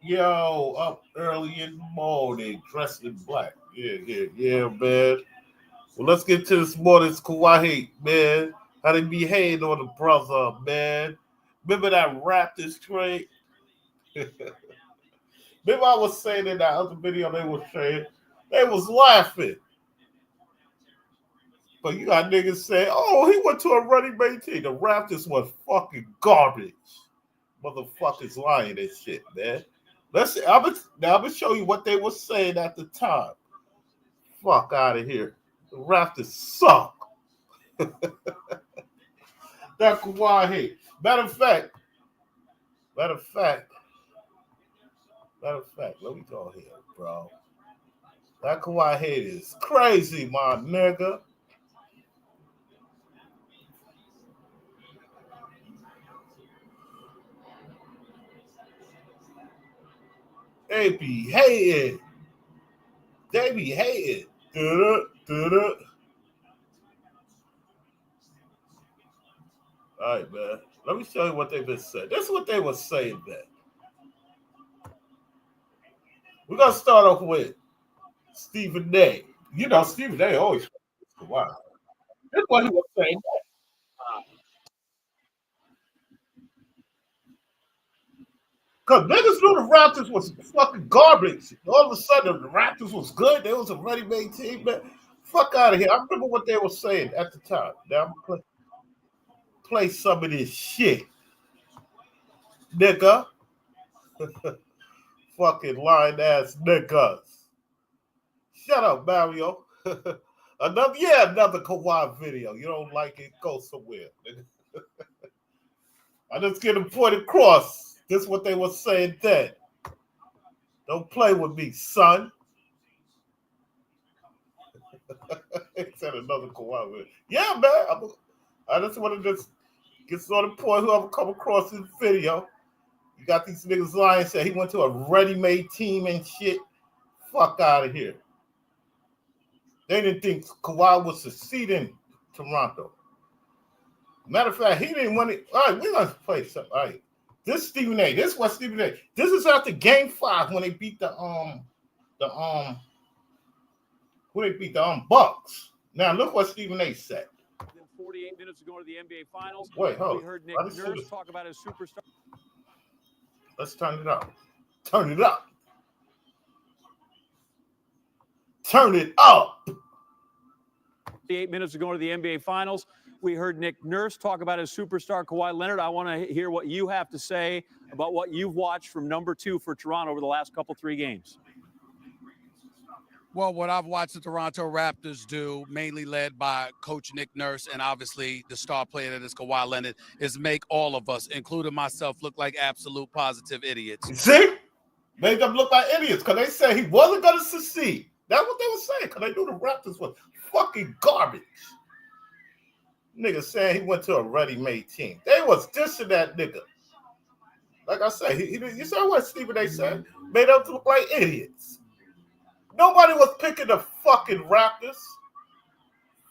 Yo, up early in the morning, dressed in black. Yeah, man. Well, let's get to this morning's Kawhi, man. How they be hating on the brother, man. Remember that Raptors trade? Remember I was saying in that other video they was saying, they was laughing. But you got niggas saying, oh, he went to a running mate team. The Raptors was fucking garbage. Motherfuckers lying and shit, man. I'm gonna show you what they were saying at the time. Fuck out of here. The Raptors suck. That Kawhi hate. Matter of fact, let me go here, bro. That Kawhi hate is crazy, my nigga. They be hating. They be hating. Do-do. All right, man. Let me show you what they've been saying. This is what they were saying, man. We're gonna start off with Stephen A. You know, Stephen A. always Kawhi. This is what he was saying. Because niggas knew the Raptors was fucking garbage. All of a sudden, the Raptors was good. They was a ready-made team, man. Fuck out of here. I remember what they were saying at the time. Now I'm gonna play some of this shit, nigga. Fucking lying ass niggas. Shut up, Mario. another Kawhi video. You don't like it? Go somewhere, nigga. I just get a point across. This is what they were saying then. Don't play with me, son. He said another Kawhi video. Yeah, man. I just want to just get on the point. Whoever come across this video, you got these niggas lying. Said he went to a ready-made team and shit. Fuck out of here. They didn't think Kawhi would succeed in Toronto. Matter of fact, he didn't want it. All right, we're gonna play something. All right. This Stephen A. This is what Stephen A. This is after Game 5 when they beat the Bucks. Now look what Stephen A. said. 48 minutes ago to the NBA Finals. Wait, hold. We heard Nick Nurse talk about his superstar. Let's turn it up. Turn it up. Turn it up. 48 minutes ago to the NBA Finals. We heard Nick Nurse talk about his superstar, Kawhi Leonard. I want to hear what you have to say about what you've watched from number 2 for Toronto over the last three games. Well, what I've watched the Toronto Raptors do, mainly led by Coach Nick Nurse and obviously the star player that is Kawhi Leonard, is make all of us, including myself, look like absolute positive idiots. See? Made them look like idiots because they said he wasn't going to succeed. That's what they were saying because they knew the Raptors was fucking garbage. Nigga saying he went to a ready-made team. They was dissing that nigga. Like I said, you saw what Stephen A. said? Made them look like idiots. Nobody was picking the fucking Raptors.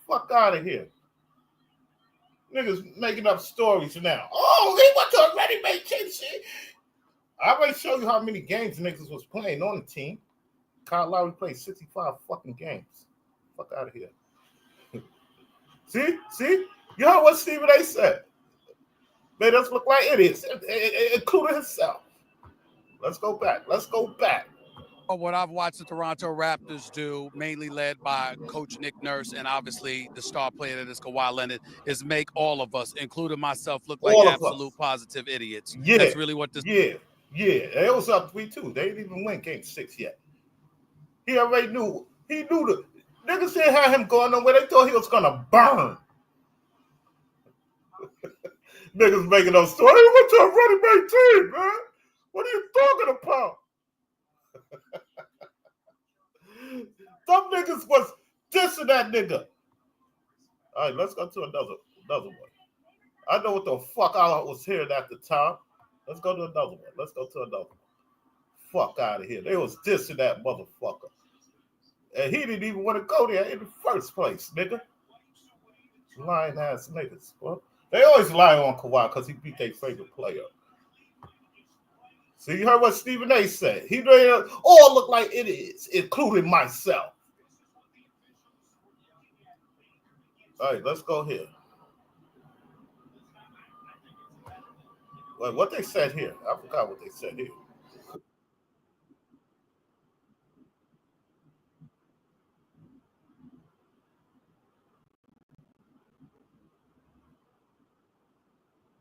Fuck out of here. Niggas making up stories now. Oh, he went to a ready-made team. Shit. I already showed you how many games niggas was playing on the team. Kyle Lowry played 65 fucking games. Fuck out of here. See? You heard what Stephen A. said. Made us look like idiots, including himself. Let's go back. What I've watched the Toronto Raptors do, mainly led by Coach Nick Nurse and obviously the star player that is Kawhi Leonard, is make all of us, including myself, look like absolute positive idiots. Yeah. That's really what this. Yeah. It was up 3-2. They didn't even win Game 6 yet. He already knew. He knew the niggas didn't have him going nowhere. They thought he was gonna burn. Niggas making up stories. He went to a ready-made team, man. What are you talking about? Some niggas was dissing that nigga. All right, let's go to another one. I know what the fuck I was hearing at the time. Let's go to another one. Fuck out of here. They was dissing that motherfucker. And he didn't even want to go there in the first place, nigga. Lying ass niggas. Well, they always lie on Kawhi because he beat their favorite player. So you heard what Stephen A. said. He made it all look like it is, including myself. All right, let's go here. Well, what they said here? I forgot what they said here.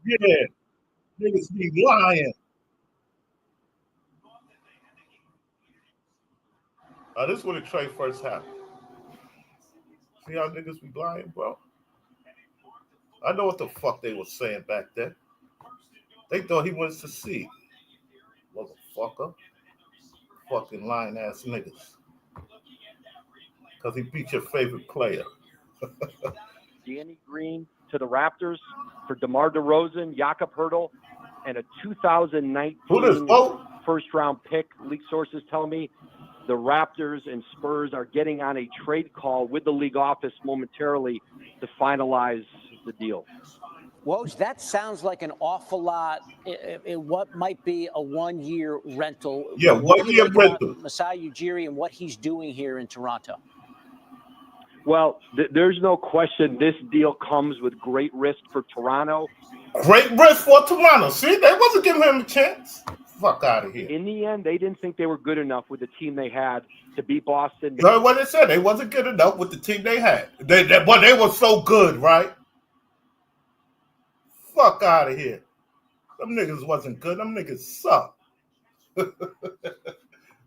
Yeah, niggas be lying. This is when the trade first happened. See how niggas be lying, bro? I know what the fuck they were saying back then. They thought he was to see. Motherfucker. Fucking lying ass niggas. Because he beat your favorite player. Danny Green to the Raptors for DeMar DeRozan, Jakob Hurtel, and a 2019 first-round pick. League sources tell me the Raptors and Spurs are getting on a trade call with the league office momentarily to finalize the deal. Woj, that sounds like an awful lot in what might be a one-year rental. Yeah, one-year rental. Masai Ujiri and what he's doing here in Toronto. Well, there's no question this deal comes with great risk for Toronto. Great risk for Toronto. See, they wasn't giving him a chance. Fuck out of here. In the end, they didn't think they were good enough with the team they had to beat Boston. You heard what they said? They wasn't good enough with the team they had. But they were so good, right? Fuck out of here. Them niggas wasn't good. Them niggas suck. Let's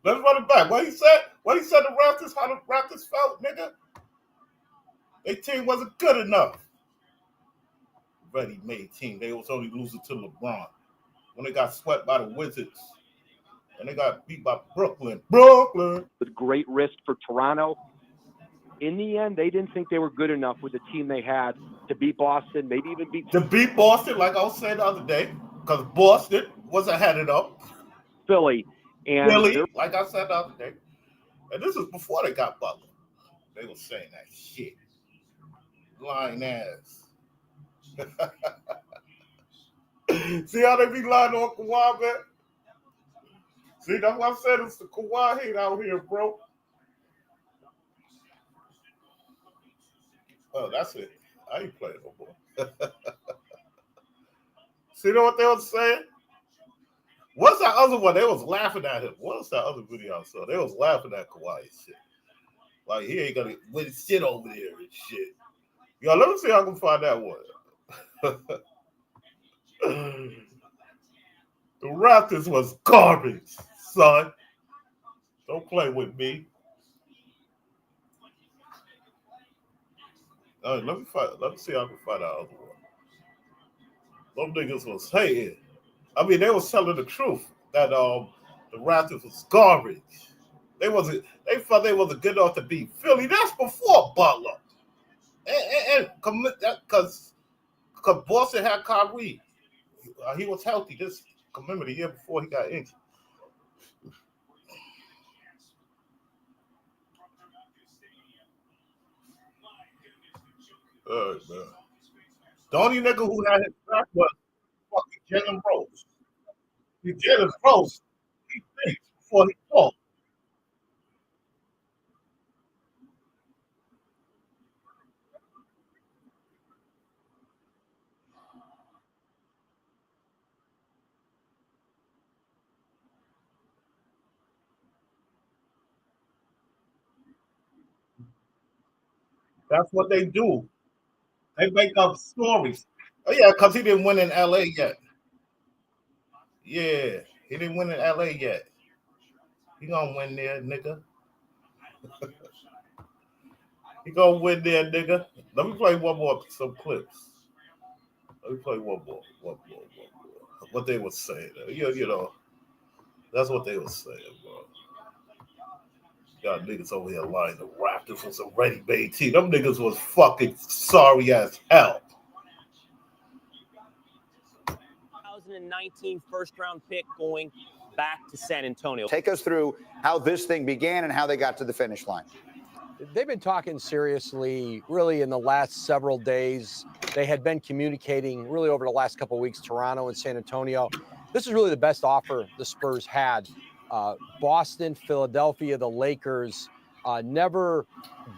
run it back. What he said? What he said to Raptors? How the Raptors felt, nigga? Their team wasn't good enough. Ready-made team. They was only losing to LeBron. When they got swept by the Wizards. And they got beat by Brooklyn. With great risk for Toronto. In the end, they didn't think they were good enough with the team they had to beat Boston, maybe even beat... To beat Boston, like I was saying the other day, because Boston wasn't headed up. Philly. And Philly, like I said the other day. And this is before they got Butler. They were saying that shit. Lying ass. See how they be lying on Kawhi, man? See, that's what I said. It's the Kawhi hate out here, bro. Oh, that's it. I ain't playing no more. See what they was saying? What's that other one? They was laughing at him. What's that other video I saw? They was laughing at Kawhi and shit. Like, he ain't gonna win shit over there and shit. Yo, let me see how I can find that one. The Raptors was garbage, son. Don't play with me. All right, let me see how I can find that other one. Them niggas was hating. I mean, they was telling the truth that the Raptors was garbage. They felt they wasn't good enough to beat Philly. That's before Butler. And because Boston had Kyrie. He was healthy. Remember the year before he got injured. Man. The only nigga who had his back was fucking Jalen Rose. Jalen Rose, he thinks before he talks. That's what they do. They make up stories. Oh, yeah, because he didn't win in L.A. yet. Yeah, he didn't win in L.A. yet. He gonna win there, nigga. He gonna win there, nigga. Let me play some clips. Let me play one more. What they were saying. You know, that's what they were saying, bro. Got niggas over here lying. The Raptors was a ready-made team. Them niggas was fucking sorry as hell. 2019 first-round pick going back to San Antonio. Take us through how this thing began and how they got to the finish line. They've been talking seriously, really, in the last several days. They had been communicating really over the last couple of weeks, Toronto and San Antonio. this is really the best offer the Spurs had. Boston, Philadelphia, the Lakers never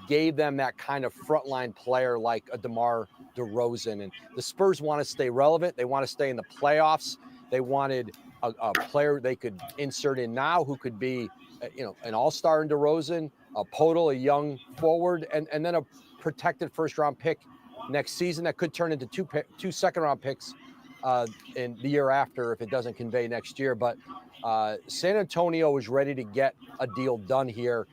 gave them that kind of frontline player like a DeMar DeRozan. And the Spurs want to stay relevant. They want to stay in the playoffs. They wanted a player they could insert in now who could be, an all-star in DeRozan, a Podol, a young forward, and then a protected first-round pick next season that could turn into two second-round picks in the year after if it doesn't convey next year. But San Antonio was ready to get a deal done here.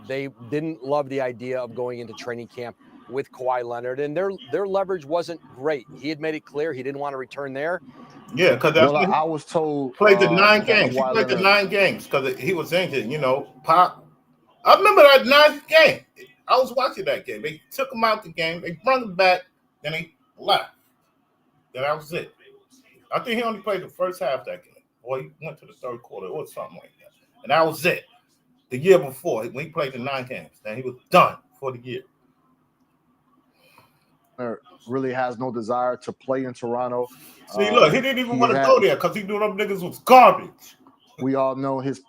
They didn't love the idea of going into training camp with Kawhi Leonard, and their leverage wasn't great. He had made it clear he didn't want to return there. Yeah, because I was told played the 9 games. He played the 9 games because he was injured. Pop. I remember that 9th game. I was watching that game. They took him out the game. They brought him back. Then he left. Then that was it. I think he only played the first half of that game. Or he went to the third quarter or something like that. And that was it. The year before, when he played the 9 games, then he was done for the year. Really has no desire to play in Toronto. See, look, he didn't even want to go there because he knew them niggas was garbage. We all know his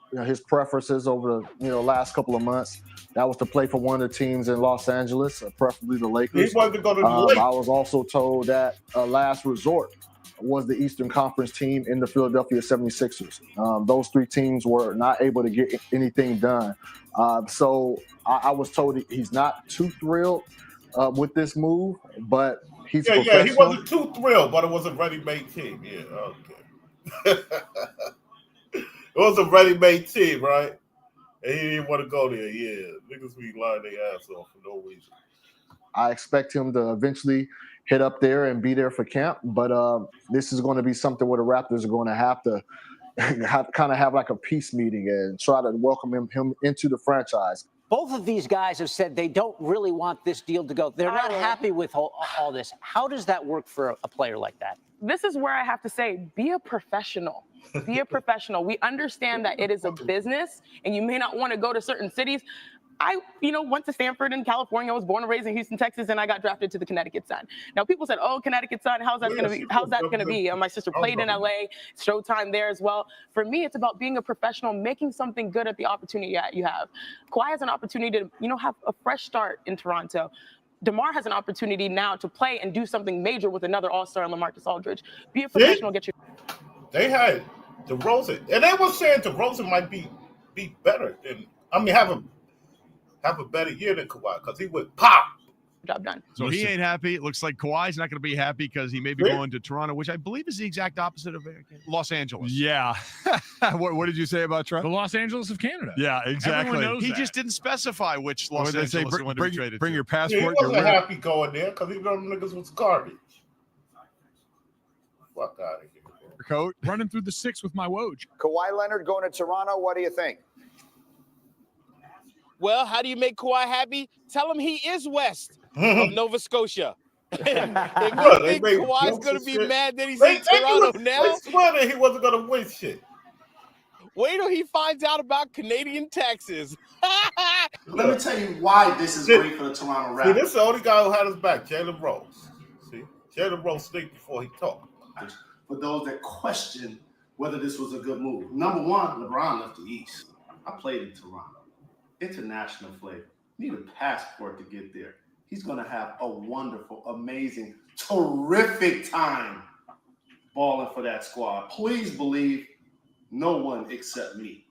preferences over the last couple of months. That was to play for one of the teams in Los Angeles, preferably the Lakers. He wanted to go to the Lakers. I was also told that last resort was the Eastern Conference team in the Philadelphia 76ers. Those 3 teams were not able to get anything done. So I was told he's not too thrilled with this move, but he's professional. Yeah, he wasn't too thrilled, but it was a ready-made team. Yeah, okay. It was a ready-made team, right? And he didn't want to go there. Yeah, niggas be lying their ass off for no reason. I expect him to eventually hit up there and be there for camp, but this is going to be something where the Raptors are going to have to kind of have like a peace meeting and try to welcome him into the franchise. Both of these guys have said they don't really want this deal to go. They're not happy with all this. How does that work for a player like that? This is where I have to say, be a professional. Be a professional. We understand that it is a business and you may not want to go to certain cities. I, went to Stanford in California. I was born and raised in Houston, Texas, and I got drafted to the Connecticut Sun. Now, people said, "Oh, Connecticut Sun, how's that going to be? How's that going to be?" And my sister played in LA, Showtime there as well. For me, it's about being a professional, making something good at the opportunity that you have. Kawhi has an opportunity to, have a fresh start in Toronto. DeMar has an opportunity now to play and do something major with another All-Star in LaMarcus Aldridge. Be a professional. Get your. They had DeRozan, and they were saying DeRozan might be better than. Have a better year than Kawhi because he would pop. Job done. So he ain't happy. It looks like Kawhi's not going to be happy because he may be going to Toronto, which I believe is the exact opposite of Los Angeles. Yeah. What did you say about Toronto? The Los Angeles of Canada. Yeah, exactly. He just didn't specify which Los Angeles he wanted to be traded bring to. your passport. He wasn't happy going there because he knew them niggas was garbage. Fuck out of here. Coat. Running through the 6 with my Woj. Kawhi Leonard going to Toronto. What do you think? Well, how do you make Kawhi happy? Tell him he is west of Nova Scotia. If you think Kawhi's going to be mad that he's in Toronto now, they swear that he wasn't going to win shit. Wait till he finds out about Canadian taxes. Let me tell you why this is great for the Toronto Raptors. See, this is the only guy who had his back, Jalen Rose. See, Jalen Rose think before he talked. For those that question whether this was a good move. Number one, LeBron left the East. I played in Toronto. International flavor. You need a passport to get there. He's going to have a wonderful, amazing, terrific time balling for that squad. Please believe no one except me.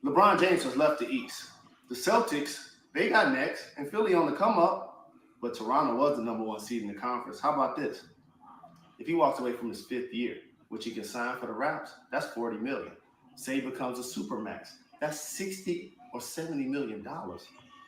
LeBron James has left the East. The Celtics, they got next, and Philly on the come up, but Toronto was the number 1 seed in the conference. How about this? If he walks away from his 5th year, which he can sign for the Raps, that's $40 million. Say he becomes a supermax. That's $60 or $70 million.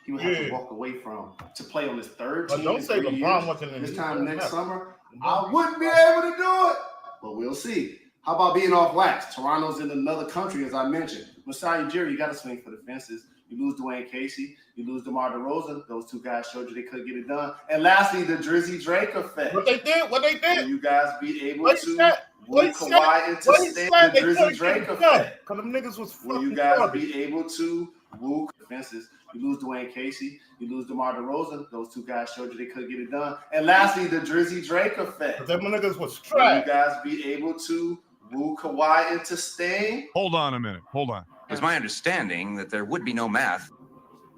He would have to walk away from to play on his 3rd team. Don't say LeBron wasn't in this time next summer. I wouldn't be able to do it, but we'll see. How about being off wax? Toronto's in another country, as I mentioned. Masai Ujiri, you got to swing for the fences. You lose Dwayne Casey. You lose DeMar DeRozan. Those 2 guys showed you they couldn't get it done. And lastly, the Drizzy Drake effect. What they did? Will you guys be able to woo Kawhi into the Drizzy Drake effect? Because them niggas was Will you guys be able to woo fences? You lose Dwayne Casey. You lose DeMar DeRozan. Those 2 guys showed you they couldn't get it done. And lastly, the Drizzy Drake effect. Them niggas was Will trash. you guys be able to woo Kawhi into staying? Hold on a minute. Hold on. It's my understanding that there would be no math.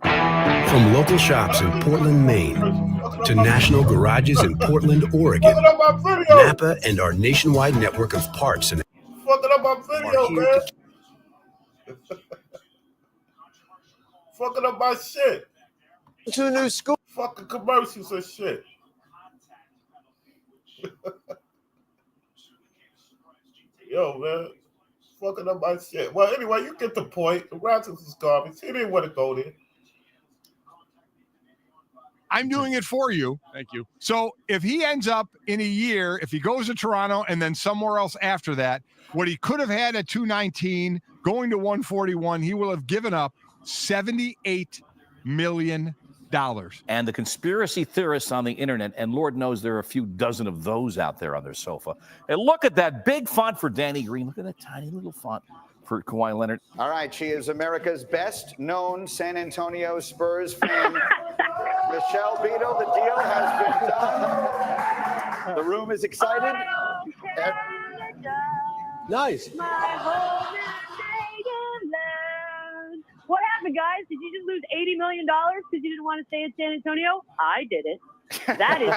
From local shops in Portland, Maine, to national garages in Portland, Oregon, Napa and our nationwide network of parts and fucking up my video, man. Fucking up my shit. To new school. Fucking commercials and shit. Yo, man. Fucking up my shit. Well, anyway, you get the point. The Raptors is garbage. He didn't want to go there. I'm doing it for you. Thank you. So if he ends up in a year, if he goes to Toronto and then somewhere else after that, what he could have had at 219, going to 141, he will have given up $78 million. And the conspiracy theorists on the internet, and Lord knows there are a few dozen of those out there on their sofa. And look at that big font for Danny Green. Look at that tiny little font for Kawhi Leonard. All right, she is America's best-known San Antonio Spurs fan. Michelle Beadle, the deal has been done. The room is excited. Nice. What happened, guys? Did you just lose $80 million because you didn't want to stay in San Antonio? I didn't. That is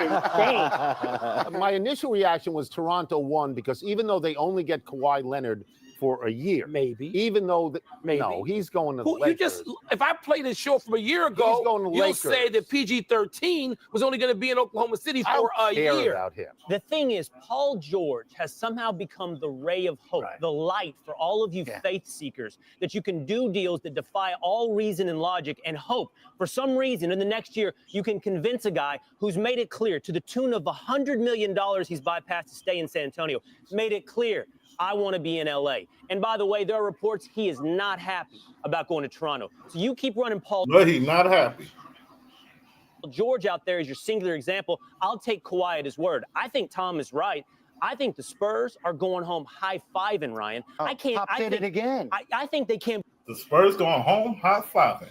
insane. My initial reaction was Toronto won because even though they only get Kawhi Leonard for a year, maybe, even though no, he's going to the Lakers. If I played this show from a year ago, you'll Lakers. say that PG-13 was only going to be in Oklahoma City for a year. About him. The thing is, Paul George has somehow become the ray of hope, the light for all of you faith seekers, that you can do deals that defy all reason and logic and hope. For some reason, in the next year, you can convince a guy who's made it clear to the tune of $100 million he's bypassed to stay in San Antonio, made it clear, I want to be in LA. And by the way, there are reports he is not happy about going to Toronto. So you keep running Paul. No, he's not happy. George out there is your singular example. I'll take Kawhi at his word. I think Tom is right. I think the Spurs are going home high-fiving, Ryan. I can't. I think it again. I think they can't. The Spurs going home high-fiving.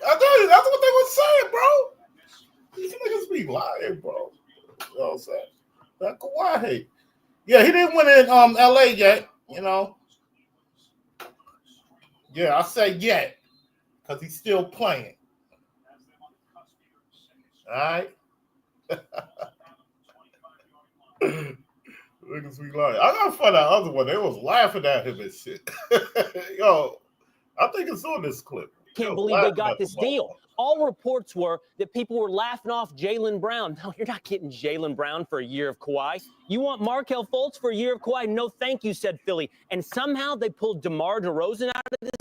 I tell you, that's what they were saying, bro. These niggas be lying, bro. You know what I'm saying? That Kawhi hate. Yeah, he didn't win in LA yet, you know. Yeah, I say yet, because he's still playing. All right? Niggas be lying. I gotta find that other one. They was laughing at him and shit. Yo, I think it's on this clip. Can't believe they got this deal. All reports were that people were laughing off Jaylen Brown. No, you're not getting Jaylen Brown for a year of Kawhi. You want Markelle Fultz for a year of Kawhi? No, thank you, said Philly. And somehow they pulled DeMar DeRozan out of this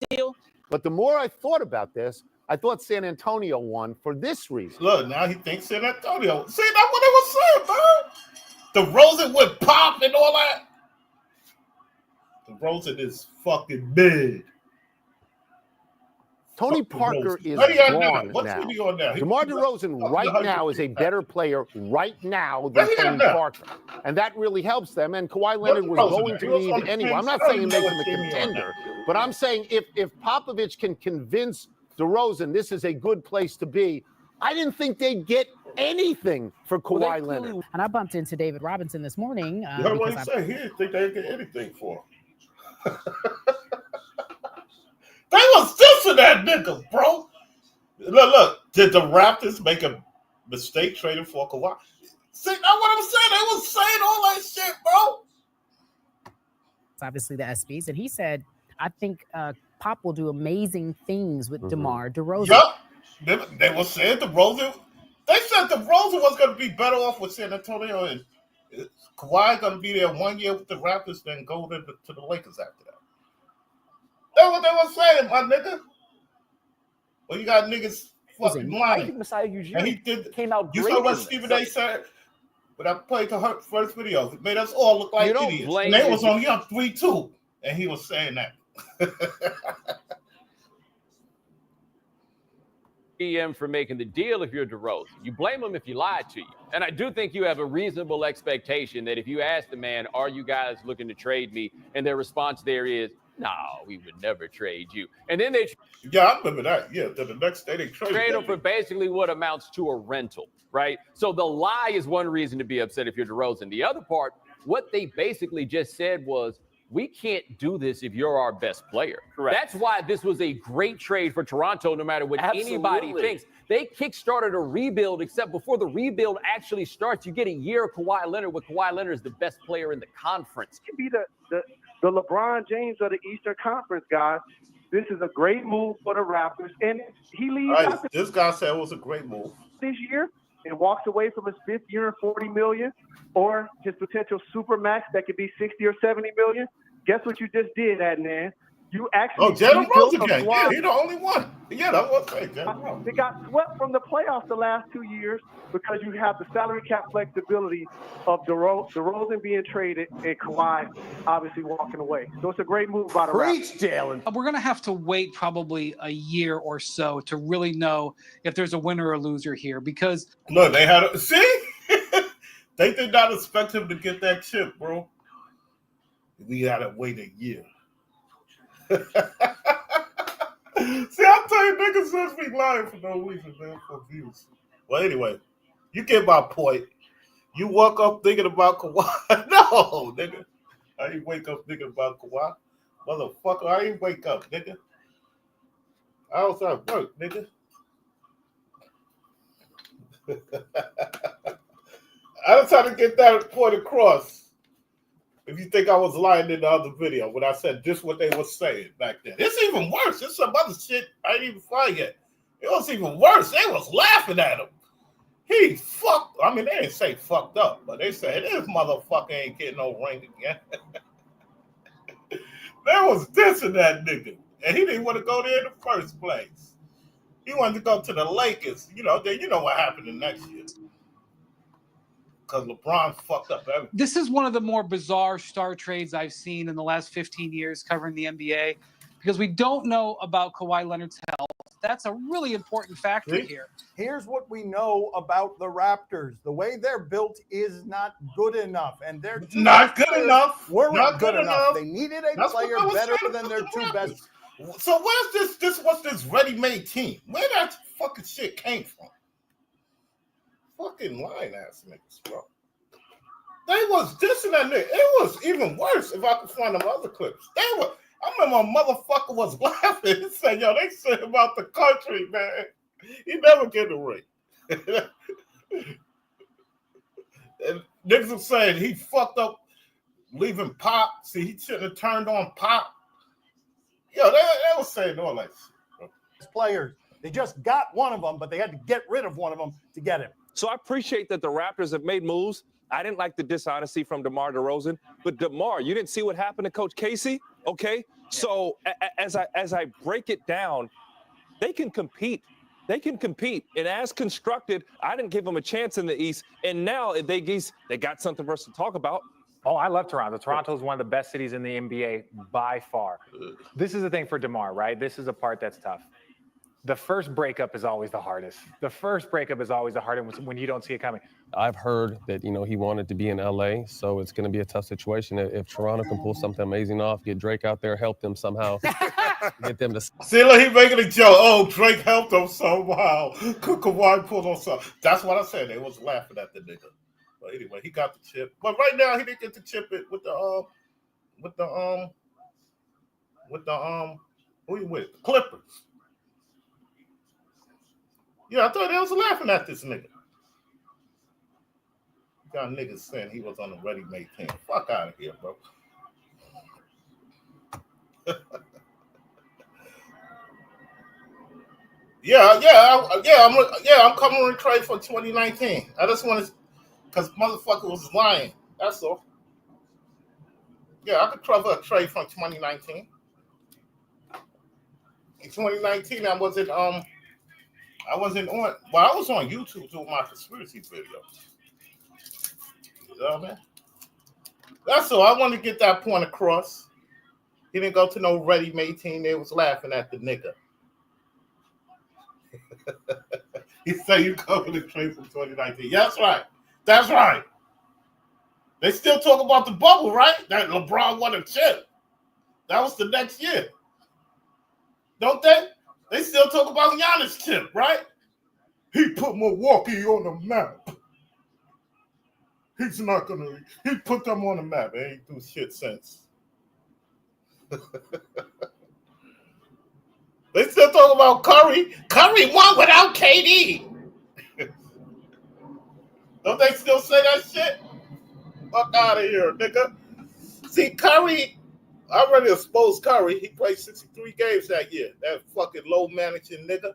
deal. But the more I thought about this, I thought San Antonio won for this reason. Look, now he thinks San Antonio. See, that's what they was saying, bro. DeRozan would pop and all that. DeRozan is fucking big. Tony Parker is gone now. DeMar DeRozan right now is a better player right now than Tony Parker. And that really helps them. And Kawhi Leonard was going to lead anyway. I'm not saying it makes him a contender, but I'm saying if Popovich can convince DeRozan this is a good place to be, I didn't think they'd get anything for Kawhi Leonard. And I bumped into David Robinson this morning. You heard what he said? He didn't think they'd get anything for him. They was dissing that nigga, bro. Look. Did the Raptors make a mistake trading for Kawhi? See, that's what I'm saying. They was saying all that shit, bro. It's obviously the SBs. And he said, I think Pop will do amazing things with DeMar DeRozan. Yup. They were saying DeRozan. They said DeRozan was going to be better off with San Antonio and Kawhi going to be there 1 year with the Raptors, then go to the Lakers after that. That's what they were saying, my nigga. Well, you got niggas fucking lying. Messiah Ujiri and he came out. You saw what Stephen A. said? When I played the first video, it made us all look like idiots. And they was only up 3-2, and he was saying that. GM for making the deal if you're DeRozan. You blame him if he lied to you. And I do think you have a reasonable expectation that if you ask the man, are you guys looking to trade me? And their response there is, no, we would never trade you. And then they I remember that. Yeah, the next day they trade him for basically what amounts to a rental, right? So the lie is one reason to be upset if you're DeRozan. The other part, what they basically just said was, we can't do this if you're our best player. Correct. That's why this was a great trade for Toronto, no matter what anybody Absolutely. thinks. They kickstarted a rebuild, except before the rebuild actually starts, you get a year of Kawhi Leonard, where Kawhi Leonard is the best player in the conference. Be the LeBron James of the Eastern Conference, guys. This is a great move for the Raptors, and he leaves All right, this guy said it was a great move this year and walks away from his 5th year and $40 million, or his potential super max that could be 60 or 70 million. Guess what you just did, Adnan? You actually Jalen Rose rebuilt a again. squad. Yeah, he's the only one. Yeah, that was right. Jalen Rose. They got swept from the playoffs the last 2 years because you have the salary cap flexibility of DeRozan being traded and Kawhi obviously walking away. So it's a great move by the Raptors. Jalen. We're going to have to wait probably a year or so to really know if there's a winner or loser here, because look, they had they did not expect him to get that chip, bro. We gotta wait a year. See, I tell you, niggas just be lying for no reason, man, for views. Well, anyway, you get my point. You woke up thinking about Kawhi. No, nigga. I didn't wake up thinking about Kawhi. Motherfucker, I didn't wake up, nigga. I was at work, nigga. I was trying to get that point across. If you think I was lying in the other video when I said just what they were saying back then. It's even worse. It's some other shit I didn't even find yet. It was even worse. They was laughing at him. He fucked. I mean, they didn't say fucked up, but they said this motherfucker ain't getting no ring again. They was dissing that nigga. And he didn't want to go there in the first place. He wanted to go to the Lakers. You know what happened the next year. Because LeBron fucked up everything. this is one of the more bizarre star trades I've seen in the last 15 years covering the NBA, because we don't know about Kawhi Leonard's health. That's a really important factor here. Here's what we know about the Raptors. The way they're built is not good enough. And they're not good enough. Weren't Not good good enough. enough. They needed a That's what player I was better saying than their about two the best. So where's this ready-made team? Where that fucking shit came from? Fucking lying ass niggas, bro. They was dissing that nigga. It was even worse if I could find them other clips. I remember a motherfucker was laughing. He said, yo, they said about the country, man. He never get a ring. And niggas were saying he fucked up leaving Pop. See, he shouldn't have turned on Pop. Yo, they was saying all that shit. Players. They just got one of them, but they had to get rid of one of them to get him. So I appreciate that the Raptors have made moves. I didn't like the dishonesty from DeMar DeRozan, but DeMar, you didn't see what happened to Coach Casey, okay? So as I break it down, they can compete. They can compete. And as constructed, I didn't give them a chance in the East. And now they got something for us to talk about. Oh, I love Toronto. Toronto is one of the best cities in the NBA by far. This is the thing for DeMar, right? This is a part that's tough. The first breakup is always the hardest. The first breakup is always the hardest when you don't see it coming. I've heard that, he wanted to be in LA, so it's going to be a tough situation. If Toronto can pull something amazing off, get Drake out there, help them somehow, get them to. See, look, he making a joke. Oh, Drake helped them somehow. Kawhi pulled on something. That's what I said. They was laughing at the nigga. But anyway, he got the chip. But right now, he didn't get the chip it with the who you with? Clippers. Yeah, I thought they was laughing at this nigga. Got niggas saying he was on a ready-made team. Fuck out of here, bro. I'm coming to trade for 2019. I just want to, because motherfucker was lying. That's all. Yeah, I could cover a trade from 2019. In 2019, I was on YouTube doing my conspiracy videos. You know what I mean? That's all. I want to get that point across. He didn't go to no ready-made team. They was laughing at the nigga. He said you covered the trade from 2019. Yeah, that's right. That's right. They still talk about the bubble, right? That LeBron won a chip. That was the next year. Don't they? They still talk about Giannis chip, right? He put Milwaukee on the map. He put them on the map. They ain't do shit since. They still talking about Curry. Curry won without KD. Don't they still say that shit? Fuck out of here, nigga. See, Curry, I already exposed Curry. He played 63 games that year. That fucking low managing nigga.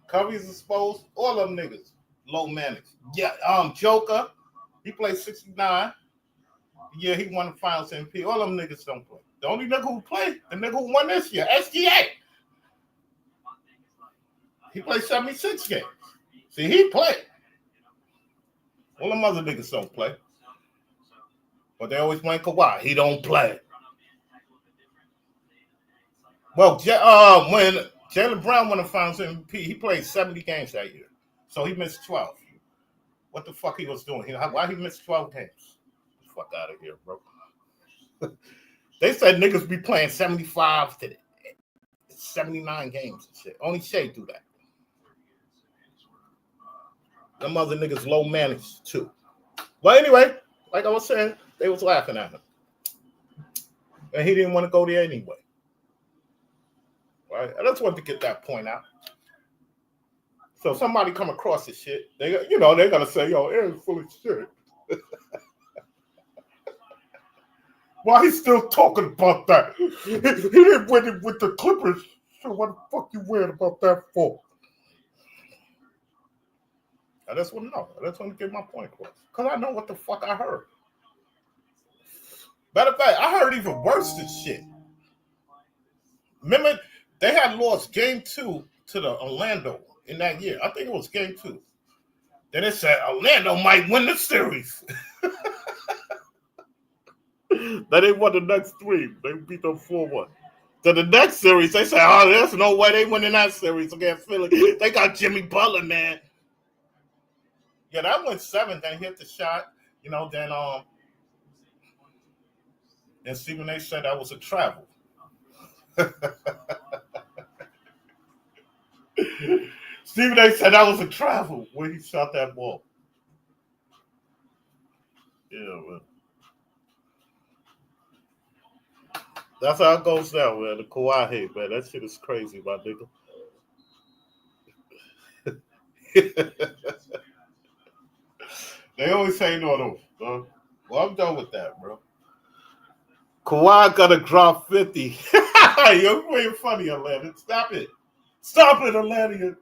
Curry's exposed. All them niggas low managed. Yeah, Joker, he played 69. Yeah, he won the finals MVP. All them niggas don't play. The only nigga who played, the nigga who won this year, SGA. He played 76 games. See, he played. All them other niggas don't play. But they always blame Kawhi. He don't play. Well, when Jaylen Brown won the finals MVP, he played 70 games that year. So he missed 12. What the fuck he was doing? Why he missed 12 games? Get the fuck out of here, bro. They said niggas be playing 75 to 79 games and shit. Only Shea do that. Them other niggas low managed too. But anyway, like I was saying, they was laughing at him. And he didn't want to go there anyway. Right? I just wanted to get that point out. So somebody come across this shit, they're gonna say, yo, Aaron's full of shit. Why he's still talking about that? He didn't win it with the Clippers. So what the fuck you worried about that for? I just want to know. I just want to get my point across. Because I know what the fuck I heard. Matter of fact, I heard even worse than shit. Remember, they had lost game 2 to the Orlando in that year. I think it was game 2. Then they said Orlando might win the series. Then they won the next 3. They beat them 4-1. Then the next series, they said, oh, there's no way they winning that series against Philly. They got Jimmy Butler, man. Yeah, that went 7. Then hit the shot. Then Stephen A said that was a travel. Stephen A said that was a travel when he shot that ball. Yeah, man. That's how it goes down, man. The Kawhi hate, man. That shit is crazy, my nigga. They always say no, those, bro. Well, I'm done with that, bro. Kawhi gotta drop 50. You're playing funny, Atlanta. Stop it. Stop it, Atlanta.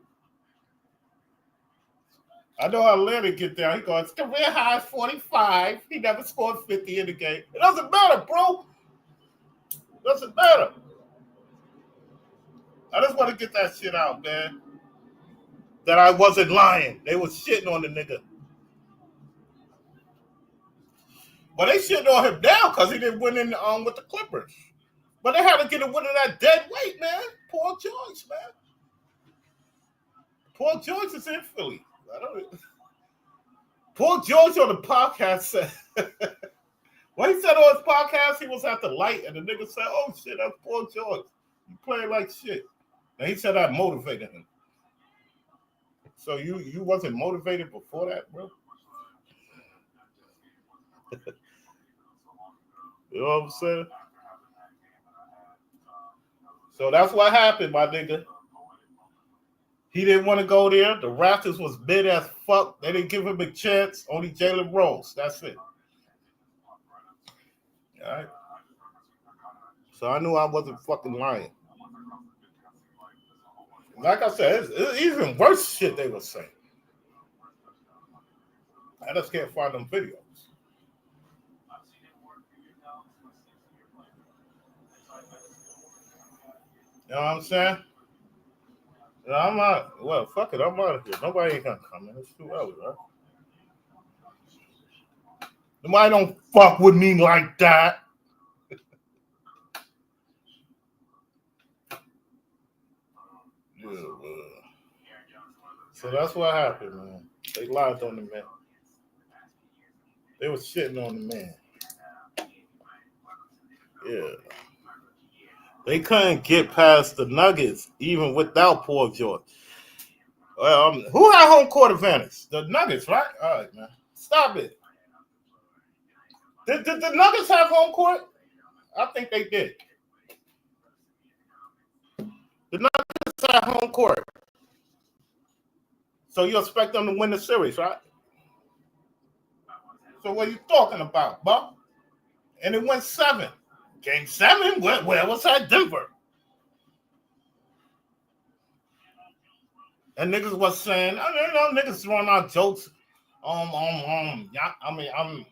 I know how Atlanta get down. He goes, career high is 45. He never scored 50 in the game. It doesn't matter, bro. It doesn't matter. I just want to get that shit out, man. That I wasn't lying. They was shitting on the nigga. But they shitting on him now because he didn't win in with the Clippers. But they had to get a win of that dead weight, man. Paul George, man. Paul George is in Philly. Paul George on the podcast said, when he said on his podcast he was at the light, and the nigga said, oh shit, that's Paul George. You playing like shit. And he said that motivated him. So you wasn't motivated before that, bro? You know what I'm saying? So that's what happened, my nigga. He didn't want to go there. The Raptors was bid as fuck. They didn't give him a chance. Only Jalen Rose. That's it. All right. So I knew I wasn't fucking lying. Like I said, it's even worse shit they were saying. I just can't find them videos. You know what I'm saying? I'm out. Well, fuck it. I'm out of here. Nobody ain't gonna come in. It's too early, right? Nobody don't fuck with me like that. Yeah, so that's what happened, man. They lied on the man. They was shitting on the man. Yeah. They couldn't get past the Nuggets even without Paul George. Who had home court advantage? The Nuggets, right? All right, man. Stop it. Did the Nuggets have home court? I think they did. The Nuggets have home court. So you expect them to win the series, right? So what are you talking about, Buck? And it went 7. Game 7? Where was that? Denver. And niggas was saying, niggas throwing out jokes. I'm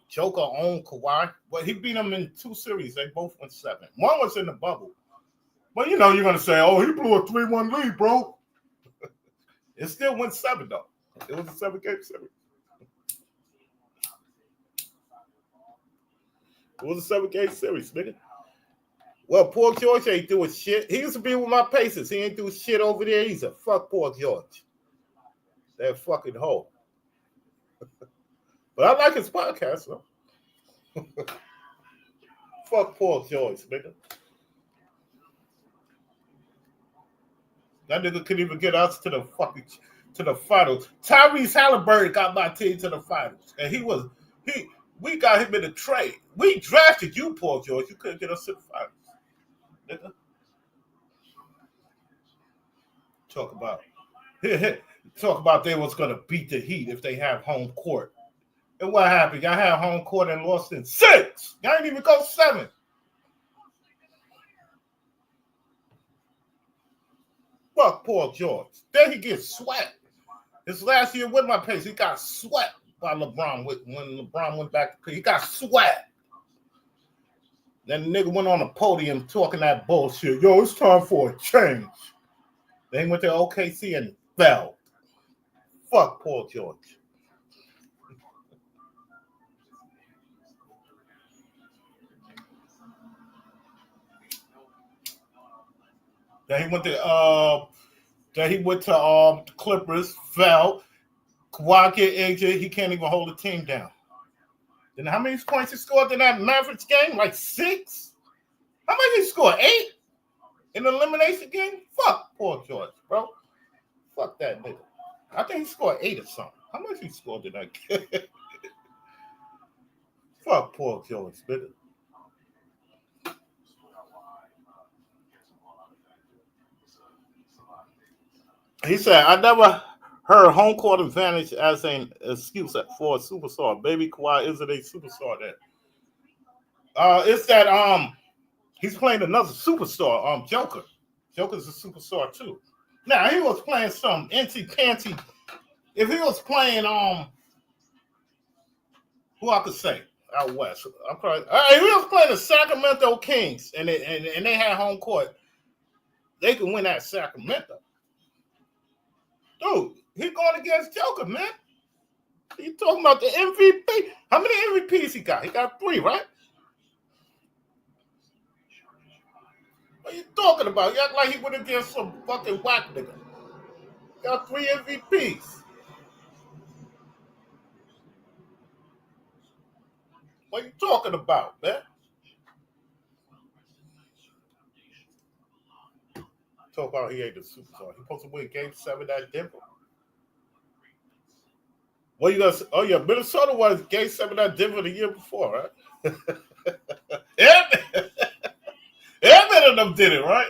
Joker on Kawhi, but he beat them in 2 series. They both went 7. One was in the bubble. But you're gonna say, oh, he blew a 3-1 lead, bro. It still went 7 though. It was a 7-game series. It was a 7-game series, nigga. Well, Paul George ain't doing shit. He used to be with my Pacers. He ain't doing shit over there either. Fuck Paul George. That fucking hoe. But I like his podcast, though. Fuck Paul George, nigga. That nigga couldn't even get us to the finals. Tyrese Halliburton got my team to the finals. And we got him in a trade. We drafted you, Paul George. You couldn't get us to the finals. Nigga. Talk about they was gonna beat the Heat if they have home court. And what happened? Y'all had home court and lost in 6. Y'all didn't even go 7. Fuck Paul George. Then he gets swept. His last year with my Pacers, he got swept by LeBron. When LeBron went back to play, he got swept. Then the nigga went on the podium talking that bullshit. Yo, it's time for a change. Then he went to OKC and fell. Fuck Paul George. Then he went to Clippers, fell. Kawhi get injured. He can't even hold the team down. Then how many points he scored in that Mavericks game? Like 6? How many he scored? 8? In the elimination game? Fuck Paul George, bro. Fuck that nigga. I think he scored 8 or something. How much he scored in that game? Fuck Paul George, nigga. He said, I never heard home court advantage as an excuse for a superstar. Baby Kawhi isn't a superstar then. It's that he's playing another superstar, Joker. Joker's a superstar too. Now he was playing some anti-panty. If he was playing who I could say out west, if he was playing the Sacramento Kings and they had home court, they could win at Sacramento. Dude, he going against Joker, man. You talking about the MVP? How many MVPs he got? He got 3, right? What are you talking about? You act like he went against some fucking whack nigga. Got 3 MVPs. What are you talking about, man? Talk about he ain't the superstar. He supposed to win Game 7 at Denver. What you gonna say? Oh yeah, Minnesota was Game 7 at Denver the year before, right? Every of them did it, right?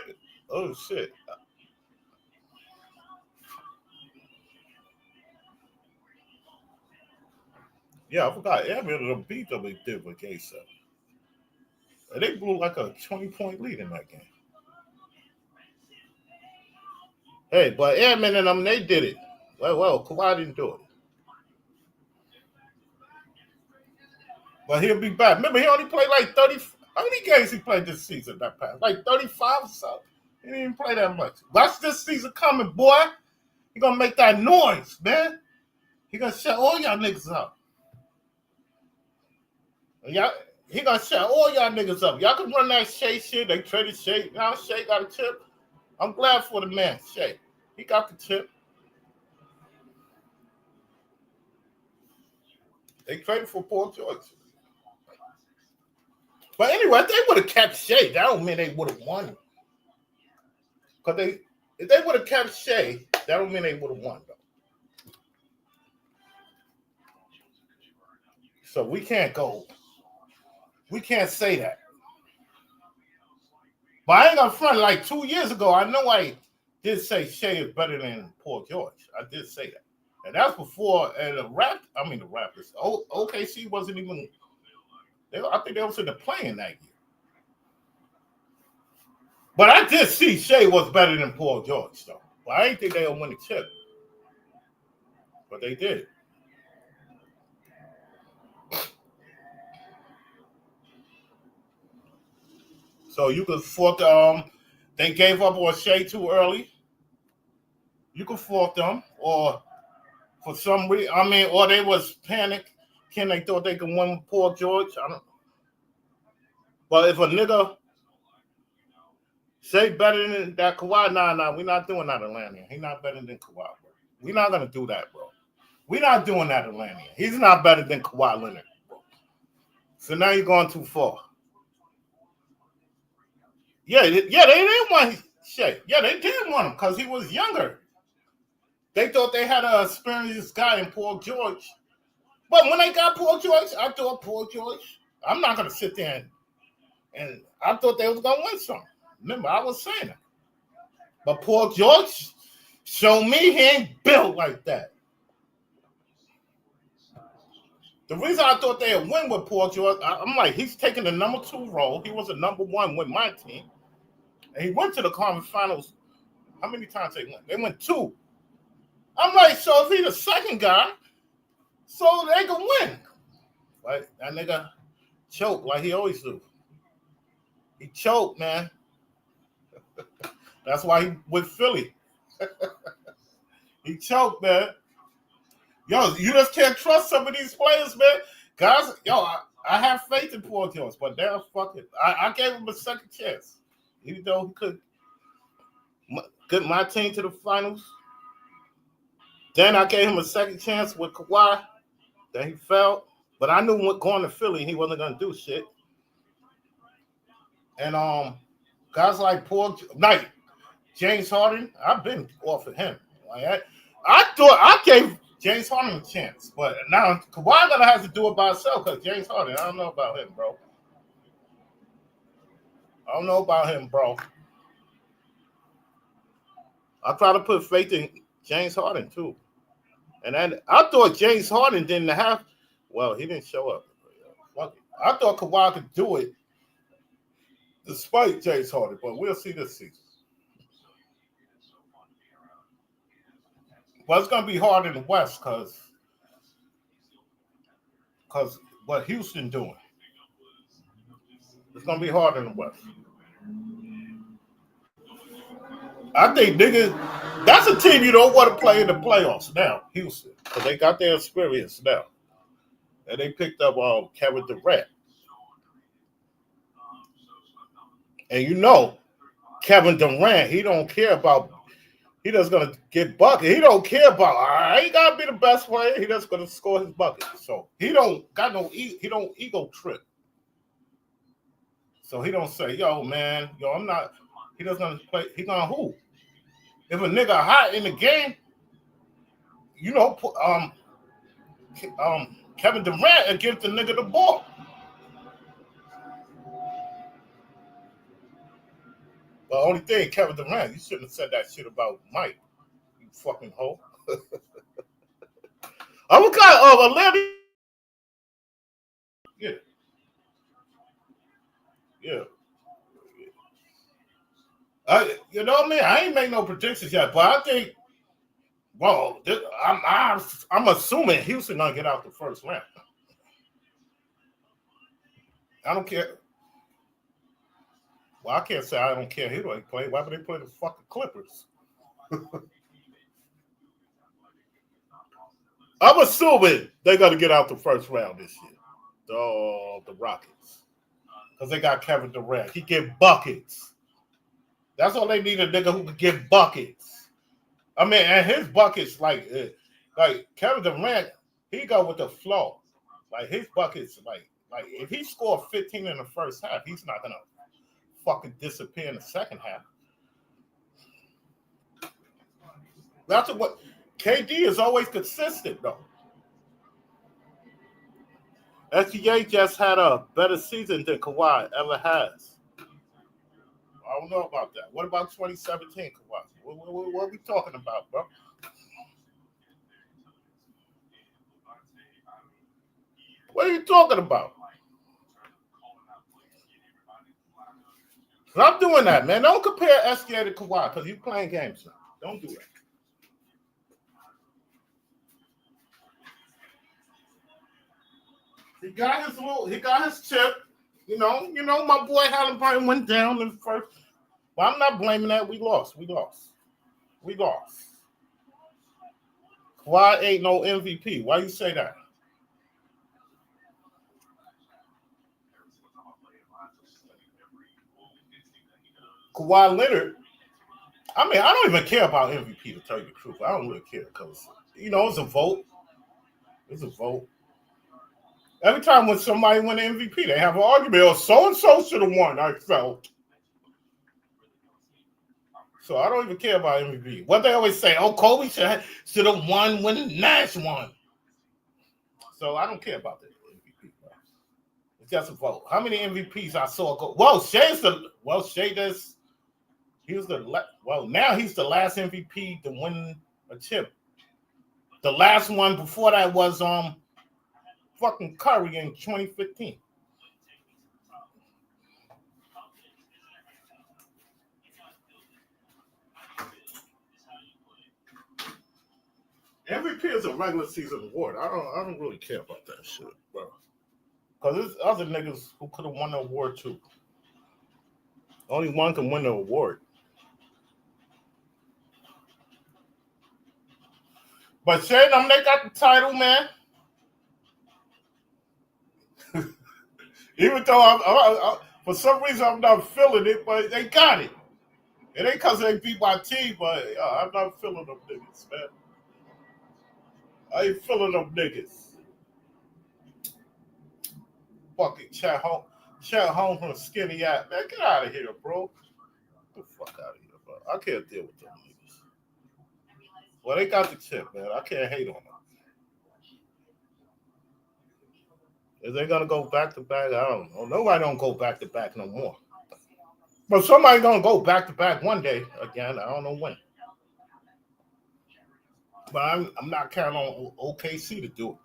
Oh shit. Yeah, I forgot. Every of them beat them in Denver Game 7. And they blew like a 20-point lead in that game. Hey, but Airman and them, they did it. Well, Kawhi didn't do it. But he'll be back. Remember, he only played like 30. How many games he played this season that past? Like 35 or something. He didn't even play that much. Watch this season coming, boy. He gonna make that noise, man. He gonna shut all y'all niggas up. He gonna shut all y'all niggas up. Y'all can run that Shea shit. They traded Shea. Now Shea got a chip. I'm glad for the man, Shea. He got the chip. They traded for Paul George. But anyway, if they would have kept Shea, that don't mean they would have won. Because if they would have kept Shea, that don't mean they would have won, though. So we can't go We can't say that. But I ain't gonna front. Like 2 years ago, I know I did say Shea is better than Paul George. I did say that. And that's before the Raptors. OKC wasn't even. I think they was in the playing that year. But I did see Shea was better than Paul George, though. But I didn't think they would win the chip. But they did. So you could fault they gave up on Shea too early. You could fault them, or for some reason, or they was panicked. They thought they could win Paul George. I don't. But if a nigga say better than that Kawhi, nah, we're not doing that, Atlanta. He's not better than Kawhi, bro. We're not gonna do that, bro. We're not doing that, Atlanta. He's not better than Kawhi Leonard, bro. So now you're going too far. Yeah, they didn't want Shea. Yeah, they did want him because he was younger. They thought they had an experienced guy in Paul George. But when they got Paul George, I thought Paul George, I'm not going to sit there and I thought they was going to win something. Remember, I was saying it. But Paul George showed me he ain't built like that. The reason I thought they'd win with Paul George, I'm like, he's taking the number 2 role. He was a number 1 with my team. And he went to the conference finals. How many times they went? They went 2. I'm like, so if he's the second guy, so they can win. Like, that nigga choked like he always do. He choked, man. That's why he with Philly. He choked, man. Yo, you just can't trust some of these players, man. Guys, I have faith in Paul George, but they're fucking. I gave him a second chance. Even though he could get my team to the finals. Then I gave him a second chance with Kawhi. Then he fell. But I knew going to Philly, he wasn't going to do shit. And guys like James Harden, I've been off of him. Like, I thought I gave James Harden a chance. But now Kawhi going to have to do it by himself because James Harden, I don't know about him, bro. I don't know about him, bro. I try to put faith in James Harden, too. And then I thought James Harden didn't have, well, he didn't show up. I thought Kawhi could do it despite James Harden, but we'll see this season. But it's going to be hard in the West because what Houston doing. It's going to be hard in the West. I think, nigga, that's a team you don't want to play in the playoffs now, Houston, because they got their experience now. And they picked up Kevin Durant. And you know, Kevin Durant, he don't care about, he just going to get buckets. He don't care about, I ain't got to be the best player. He just going to score his buckets. So he don't got no, he don't ego trip. So he don't say, yo, man, I'm not, he doesn't play, he going to hoop. If a nigga hot in the game, you know, Kevin Durant will give the nigga the ball. The only thing, Kevin Durant, you shouldn't have said that shit about Mike. You fucking hoe. I'm a guy of Atlanta. Yeah. Yeah. You know what I mean? I ain't make no predictions yet, but I think, well, I'm assuming Houston gonna get out the first round. I don't care. Well, I can't say I don't care who they play. Why would they play the fucking Clippers? I'm assuming they're gonna get out the first round this year. The Rockets, because they got Kevin Durant. He get buckets. That's all they need, a nigga who can get buckets. I mean, and his buckets, like Kevin Durant, he go with the flow. Like his buckets, like if he scored 15 in the first half, he's not gonna fucking disappear in the second half. That's what KD is always consistent though. SGA just had a better season than Kawhi ever has. I don't know about that. What about 2017 Kawhi? What are we talking about, bro? What are you talking about? Stop doing that, man. Don't compare SGA to Kawhi because you're playing games now. Don't do that. He got his chip. You know, my boy Halliburton went down in the first. But I'm not blaming that. We lost. Kawhi ain't no MVP. Why you say that? Kawhi Leonard. I mean, I don't even care about MVP to tell you the truth. I don't really care because it's a vote. It's a vote. Every time when somebody win an MVP, they have an argument. Or so and so should have won. I felt. So I don't even care about MVP. What they always say, Kobe should have won when Nash won. So I don't care about the MVP. Bro. It's just a vote. How many MVPs I saw go? Shea does. Now he's the last MVP to win a chip. The last one before that was fucking Curry in 2015. MVP is a regular season award. I don't really care about that shit, bro. Because there's other niggas who could have won the award too. Only one can win the award. But Shane, they got the title, man. Even though I for some reason I'm not feeling it, but they got it. It ain't because they beat my team, but I'm not feeling them niggas, man. I ain't feeling them niggas. Fucking Chet Holmes from skinny ass. Man, get out of here, bro. Get the fuck out of here, bro. I can't deal with them niggas. Well, they got the chip, man. I can't hate on them. Is they gonna go back to back? I don't know. Nobody don't go back to back no more. But somebody gonna go back to back one day again. I don't know when. But I'm not counting on OKC to do it.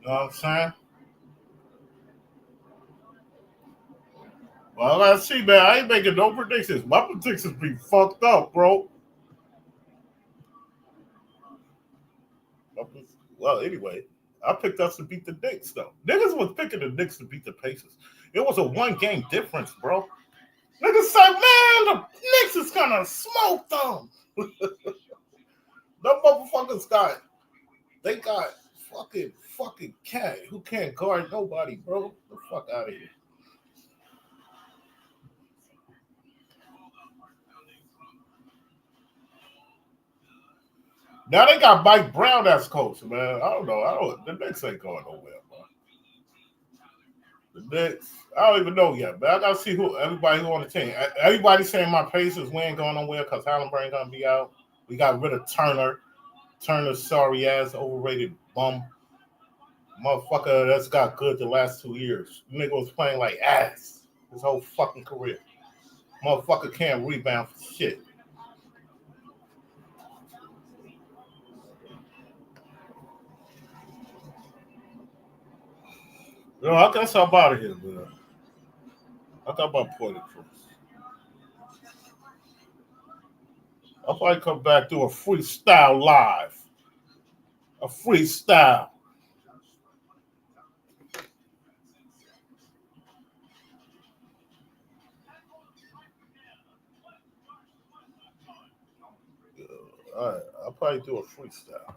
You know what I'm saying? Well, let's see, man. I ain't making no predictions. My predictions be fucked up, bro. Well, anyway, I picked us to beat the Knicks, though. Niggas was picking the Knicks to beat the Pacers. It was a one-game difference, bro. Niggas said, man, the Knicks is gonna smoke them. Them motherfuckers got fucking cat who can't guard nobody, bro. Get the fuck out of here. Now they got Mike Brown as coach, man. I don't know. The Knicks ain't going nowhere, bro. The Knicks, I don't even know yet, man. I gotta see everybody who on the team. Everybody's saying my Pacers we ain't going nowhere because Halliburton ain't gonna be out. We got rid of Turner. Turner's sorry ass, overrated bum. Motherfucker that's got good the last 2 years. The nigga was playing like ass his whole fucking career. Motherfucker can't rebound for shit. Yo, I guess I'm out of here, man. I thought about Porter first. I'll probably come back do a freestyle live. A freestyle. All right, I'll probably do a freestyle.